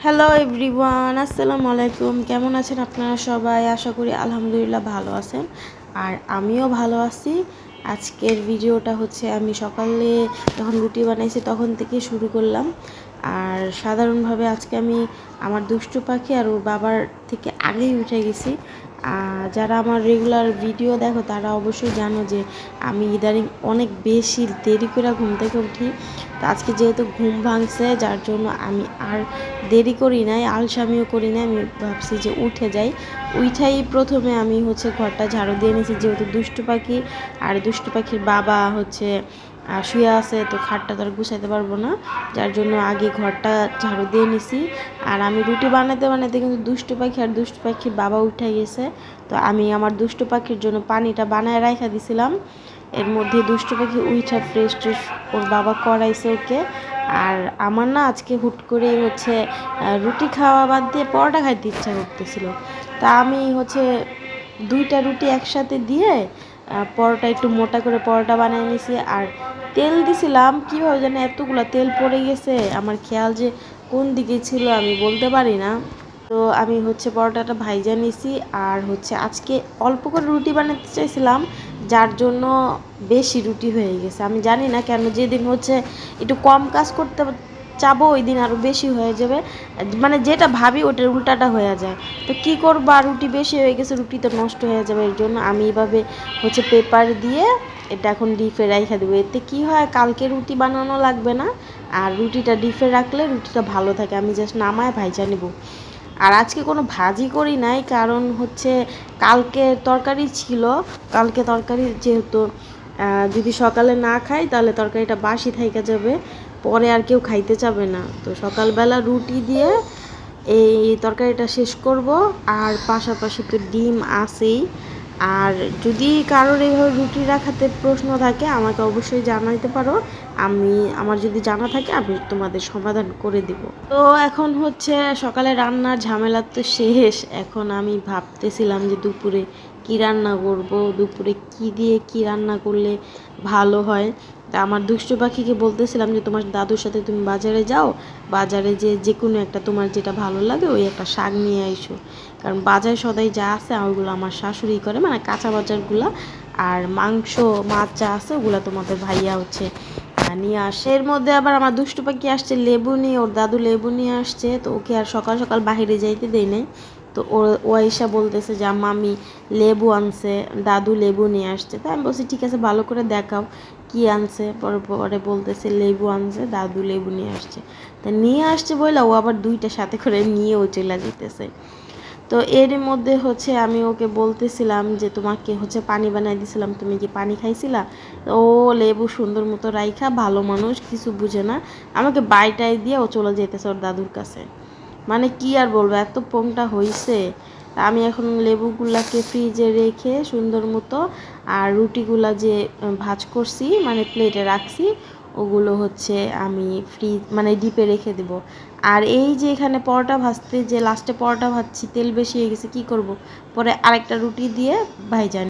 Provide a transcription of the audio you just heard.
Hello everyone, আসসালামু আলাইকুম। কেমন আছেন আপনারা সবাই? আশা করি আলহামদুলিল্লাহ ভালো আছেন, আর আমিও ভালো আছি। আজকের ভিডিওটা হচ্ছে আমি সকালে যখন রুটি বানাইছি তখন থেকে শুরু করলাম। আর সাধারণভাবে আজকে আমি আমার দুষ্টু পাখি আর ওর বাবার থেকে আগেই উঠে গেছি। যারা আমার রেগুলার ভিডিও দেখো তারা অবশ্যই জানো যে আমি ইদানিং অনেক বেশি দেরি করে ঘুম থেকে উঠি। তো আজকে যেহেতু ঘুম ভাঙছে, যার জন্য আমি আর দেরি করি নাই, আলসামিও করি নাই। আমি ভাবছি যে উঠে যাই। উঠাই প্রথমে আমি হচ্ছে ঘরটা ঝাড়ু দিয়ে নিয়েছি, যেহেতু দুষ্টু পাখি আর দুষ্টু পাখির বাবা হচ্ছে শুয়ে আছে, তো খাটটা তো আর গুছাইতে পারবো না, যার জন্য আগে ঘরটা ঝাড়ু দিয়ে নিছি। আর আমি রুটি বানাতে বানাতে কিন্তু দুষ্টু পাখি আর দুষ্টু পাখির বাবা উঠে গেছে। তো আমি আমার দুষ্টু পাখির জন্য পানিটা বানায় রাখা দিছিলাম। এর মধ্যে দুষ্টু পাখি উইঠা ফ্রেশ ট্রেশ ওর বাবা করাইছে ওকে। আর আমার না আজকে হুট করেই হচ্ছে রুটি খাওয়া বাদ দিয়ে পরোটা খাইতে ইচ্ছা করতেছিল। তা আমি হচ্ছে দুইটা রুটি একসাথে দিয়ে পরোটা একটু মোটা করে পরোটা বানিয়ে নিছি। আর তেল দিছিলাম, কীভাবে যেন এতগুলো তেল পড়ে গেছে, আমার খেয়াল যে কোন দিকে ছিল আমি বলতে পারি না। তো আমি হচ্ছে পরোটাটা ভাইজা নিছি। আর হচ্ছে আজকে অল্প করে রুটি বানাতে চাইছিলাম, যার জন্য বেশি রুটি হয়ে গেছে। আমি জানি না কেন, যেদিন হচ্ছে একটু কম কাজ করতে চাবো ওই দিন আরও বেশি হয়ে যাবে, মানে যেটা ভাবি ওটার উল্টাটা হয়ে যায়। তো কী করবো, আর রুটি বেশি হয়ে গেছে, রুটি তো নষ্ট হয়ে যাবে। এর জন্য আমি এইভাবে হচ্ছে পেপার দিয়ে এটা এখন ডিপে রাইখা দেবো। এতে কী হয়, কালকে রুটি বানানো লাগবে না, আর রুটিটা ডিপে রাখলে রুটিটা ভালো থাকে। আমি জাস্ট নামায় ভাইজা নেব। আর আজকে কোনো ভাজি করি নাই, কারণ হচ্ছে কালকে তরকারি ছিল। কালকে তরকারি যেহেতু যদি সকালে না খাই তাহলে তরকারিটা বাসি থাইকা যাবে, পরে আর কেউ খাইতে চাবে না। তো সকালবেলা রুটি দিয়ে এই তরকারিটা শেষ করব। আর পাশাপাশি তো ডিম আছেই। আর যদি কারোর এইভাবে রুটি রাখাতে প্রশ্ন থাকে আমাকে অবশ্যই জানাইতে পারো। আমার যদি জানা থাকে আমি তোমাদের সমাধান করে দিব। তো এখন হচ্ছে সকালে রান্নার ঝামেলা তো শেষ। এখন আমি ভাবতেছিলাম যে দুপুরে কি রান্না করব, দুপুরে কি দিয়ে কি রান্না করলে ভালো হয়। তা আমার দুষ্টু পাখিকে বলতেছিলাম যে তোমার দাদুর সাথে তুমি বাজারে যাও, বাজারে যে কোনো একটা তোমার যেটা ভালো লাগে ওই একটা শাক নিয়ে আইসো। কারণ বাজার সদাই যা আছে ওগুলো আমার শাশুড়ি করে, মানে কাঁচা বাজারগুলো। আর মাংস মাছ যা আছে ওগুলো তোমাদের ভাইয়া হচ্ছে নিয়ে আসে। এর মধ্যে আবার আমার দুষ্টু পাখি আসছে লেবু নিয়ে, ওর দাদু লেবু নিয়ে আসছে। তো ওকে আর সকাল সকাল বাহিরে যাইতে দেই নাই। তো ও আইসা বলতেছে যে আম্মা আমি লেবু আনছে, দাদু লেবু নিয়ে আসছে। তাই আমি বলছি ঠিক আছে, ভালো করে দেখাও কি আনছে। পরে পরে বলতেছে লেবু আনছে, দাদু লেবু নিয়ে আসছে। তা নিয়ে আসছে বলে ও আবার দুইটা সাথে করে নিয়েও চলে যেতেছে। তো এর মধ্যে হচ্ছে আমি ওকে বলতেছিলাম যে তোমাকে হচ্ছে পানি বানাই দিছিলাম, তুমি কি পানি খাইছিলা? ও লেবু সুন্দর মতো রাইখা, ভালো মানুষ, কিছু বুঝে না, আমাকে বাইটাই দিয়ে ও চলে যেতেছে ওর দাদুর কাছে। মানে কি আর বলবো, এত পোংটা হইছে। আমি এখন লেবুগুলাকে ফ্রিজে রেখে সুন্দর মতো, আর রুটিগুলা যে ভাজ করছি মানে প্লেটে রাখছি, ওগুলো হচ্ছে আমি মানে ডিপে রেখে দেব। আর এই যে এখানে পরোটা ভাজতে যে লাস্টে পরোটা ভাজছি, তেল বেশি হয়ে গেছে, কি করব, পরে আরেকটা রুটি দিয়ে ভাইজা